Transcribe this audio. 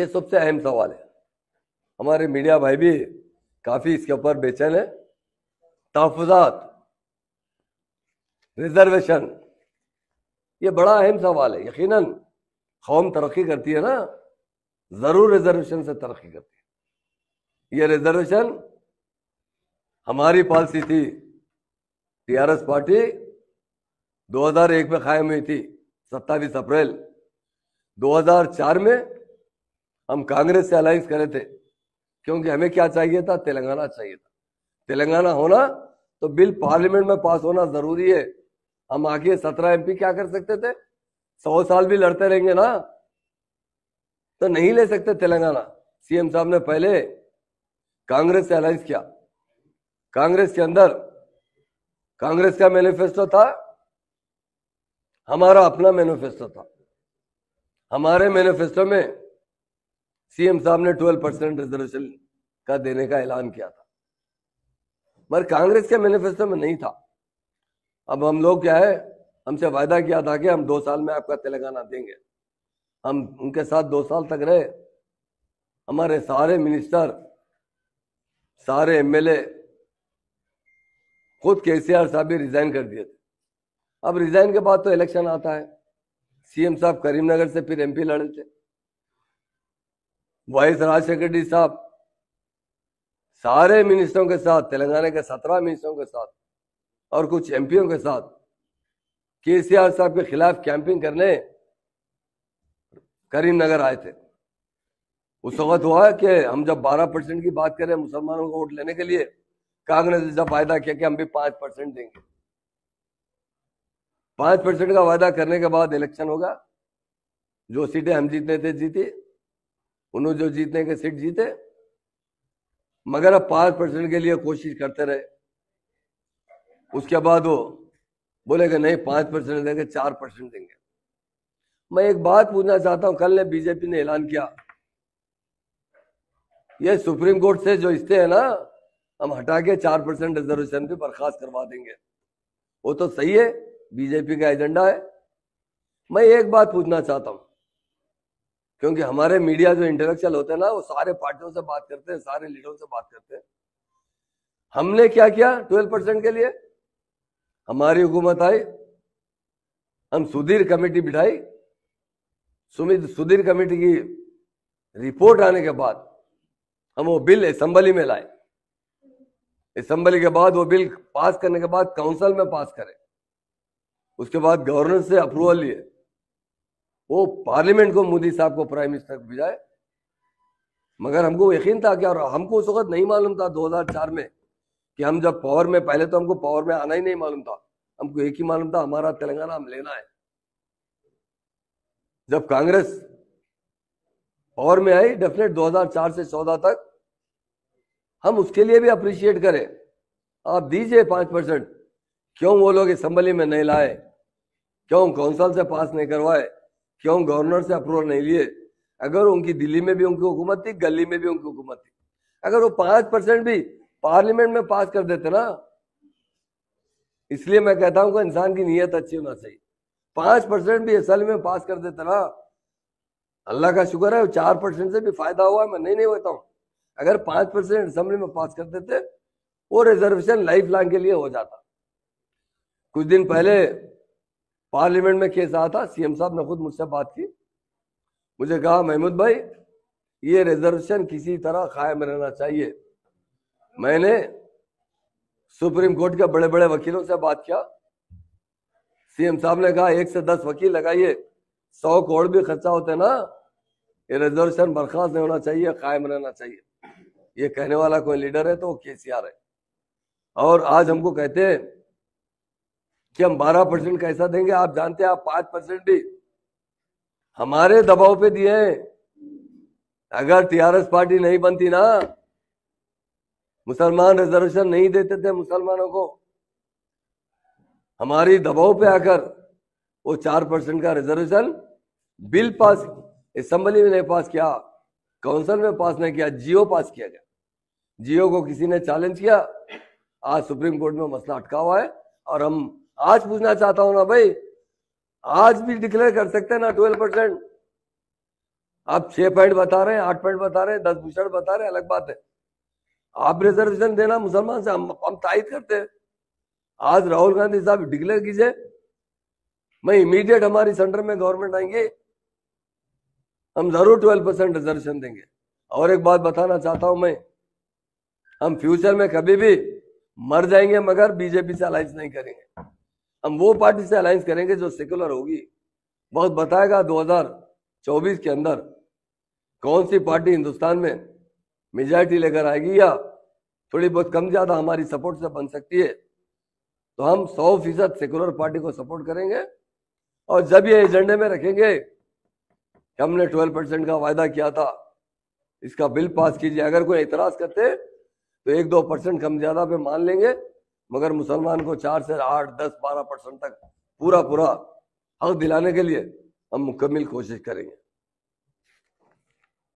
ये सबसे अहम सवाल है। हमारे मीडिया भाई भी काफी इसके ऊपर बेचैन है। तहफ़्फ़ुज़ात, रिजर्वेशन, ये बड़ा अहम सवाल है। यकीनन कौम तरक्की करती है ना, जरूर रिजर्वेशन से तरक्की करती है। ये रिजर्वेशन हमारी पॉलिसी थी। टीआरएस पार्टी 2001 में कायम हुई थी, 27 अप्रैल 2004 में हम कांग्रेस से अलायंस करे थे, क्योंकि हमें क्या चाहिए था? तेलंगाना चाहिए था। तेलंगाना होना तो बिल पार्लियामेंट में पास होना जरूरी है। हम आगे 17 एमपी क्या कर सकते थे? 100 साल भी लड़ते रहेंगे ना, तो नहीं ले सकते तेलंगाना। सीएम साहब ने पहले कांग्रेस से अलायंस किया। कांग्रेस के अंदर कांग्रेस का मैनिफेस्टो था, हमारा अपना मैनिफेस्टो था। हमारे मैनिफेस्टो में सीएम साहब ने 12% रिजर्वेशन का देने का ऐलान किया था, मगर कांग्रेस के मैनिफेस्टो में नहीं था। अब हम लोग क्या है, हमसे वायदा किया था कि हम 2 साल में आपका तेलंगाना देंगे। हम उनके साथ 2 साल तक रहे। हमारे सारे मिनिस्टर, सारे एमएलए, खुद केसीआर साहब भी रिजाइन कर दिए थे। अब रिजाइन के बाद तो इलेक्शन आता है। सीएम साहब करीमनगर से फिर एमपी लड़े थे। वाइस राजशेखर रेड्डी साहब सारे मिनिस्टरों के साथ, तेलंगाना के 17 मिनिस्टरों के साथ और कुछ एमपीओ के साथ केसीआर साहब के खिलाफ कैंपिंग करने करीमनगर आए थे। उस वक्त हुआ कि हम जब 12% की बात करें मुसलमानों को वोट लेने के लिए, कांग्रेस ने जब वायदा किया कि हम भी 5% देंगे। 5% का वायदा करने के बाद इलेक्शन होगा। जो सीटें हम जीतने थे जीती, उन्होंने जो जीतने के सीट जीते, मगर अब 5% के लिए कोशिश करते रहे। उसके बाद वो बोले कि नहीं 5% देंगे, 4% देंगे। मैं एक बात पूछना चाहता हूं, कल ने बीजेपी ने ऐलान किया ये सुप्रीम कोर्ट से जो इस्ते है ना, हम हटा के 4% रिजर्वेशन भी बर्खास्त करवा देंगे। वो तो सही है, बीजेपी का एजेंडा है। मैं एक बात पूछना चाहता हूं, क्योंकि हमारे मीडिया जो इंटेलेक्चुअल होते हैं ना, वो सारे पार्टियों से बात करते हैं, सारे लीडरों से बात करते हैं। हमने क्या किया 12% के लिए? हमारी हुकूमत आई, हम सुधीर कमेटी बिठाई। सुधीर कमेटी की रिपोर्ट आने के बाद हम वो बिल असेंबली में लाए। असेंबली के बाद वो बिल पास करने के बाद काउंसिल में पास करे, उसके बाद गवर्नर से अप्रूवल लिए, वो पार्लियामेंट को मोदी साहब को प्राइम मिनिस्टर को भिजाए। मगर हमको यकीन था कि, और हमको उस वक्त नहीं मालूम था 2004 में कि हम जब पावर में, पहले तो हमको पावर में आना ही नहीं मालूम था। हमको एक ही मालूम था, हमारा तेलंगाना हम लेना है। जब कांग्रेस पावर में आई, डेफिनेट 2004 से 14 तक हम उसके लिए भी अप्रिशिएट करें। आप दीजिए 5%। क्यों वो लोग असेंबली में नहीं लाए? क्यों काउंसिल से पास नहीं करवाए? क्यों गवर्नर से अप्रूवल नहीं लिए? अगर उनकी दिल्ली में भी उनकी हुकूमत थी, गली में भी उनकी हुकूमत थी, अगर वो 5% भी पार्लियामेंट में पास कर देते ना, इसलिए मैं कहता हूं कि इंसान की नीयत अच्छी होना चाहिए। 5% भी असल में पास कर देते ना, अल्लाह का शुक्र है 4% से भी फायदा हुआ। मैं नहीं कहता हूं, अगर 5% असेंबली में पास कर देते, वो रिजर्वेशन लाइफ लॉन्ग के लिए हो जाता। कुछ दिन पहले पार्लियामेंट में केस आया था, सीएम साहब ने खुद मुझसे बात की, मुझे कहा महमूद भाई ये रिजर्वेशन किसी तरह कायम रहना चाहिए। मैंने सुप्रीम कोर्ट के बड़े बड़े वकीलों से बात किया। सीएम साहब ने कहा 1 से 10 वकील लगाइए, 100 करोड़ भी खर्चा होते ना, ये रिजर्वेशन बर्खास्त नहीं होना चाहिए, कायम रहना चाहिए। ये कहने वाला कोई लीडर है तो वो केसीआर है। और आज हमको कहते हैं कि हम 12% कैसा देंगे? आप जानते हैं, आप 5% भी हमारे दबाव पे दिए हैं। अगर टीआरएस पार्टी नहीं बनती ना, मुसलमान रिजर्वेशन नहीं देते थे मुसलमानों को। हमारी दबाव पे आकर वो 4% का रिजर्वेशन बिल पास, असेंबली में नहीं पास किया, काउंसिल में पास नहीं किया, जियो पास किया गया। जियो को किसी ने चैलेंज किया, आज सुप्रीम कोर्ट में मसला अटका हुआ है। और हम आज पूछना चाहता हूं ना भाई, आज भी डिक्लेयर कर सकते हैं ना 12%? आप 6 पॉइंट बता रहे हैं, 8 पॉइंट बता रहे हैं, 10 भूषण बता रहे हैं, अलग बात है। आप रिजर्वेशन देना मुसलमान से, हम तायद करते हैं। आज राहुल गांधी साहब डिक्लेयर कीजिए, मैं इमीडिएट हमारी सेंटर में गवर्नमेंट आएंगे, हम जरूर 12% रिजर्वेशन देंगे। और एक बात बताना चाहता हूं मैं, हम फ्यूचर में कभी भी मर जाएंगे मगर बीजेपी से अलायंस नहीं करेंगे। हम वो पार्टी से अलायंस करेंगे जो सेकुलर होगी। वक्त बताएगा 2024 के अंदर कौन सी पार्टी हिंदुस्तान में मेजॉरिटी लेकर आएगी या थोड़ी बहुत कम ज्यादा हमारी सपोर्ट से बन सकती है। तो हम 100% सेकुलर पार्टी को सपोर्ट करेंगे। और जब ये एजेंडे में रखेंगे कि हमने 12% का वायदा किया था, इसका बिल पास कीजिए, अगर कोई एतराज करते तो 1-2% कम ज्यादा पे मान लेंगे, मगर मुसलमान को 4 से 8, 10, 12% तक पूरा हक दिलाने के लिए हम मुकम्मल कोशिश करेंगे।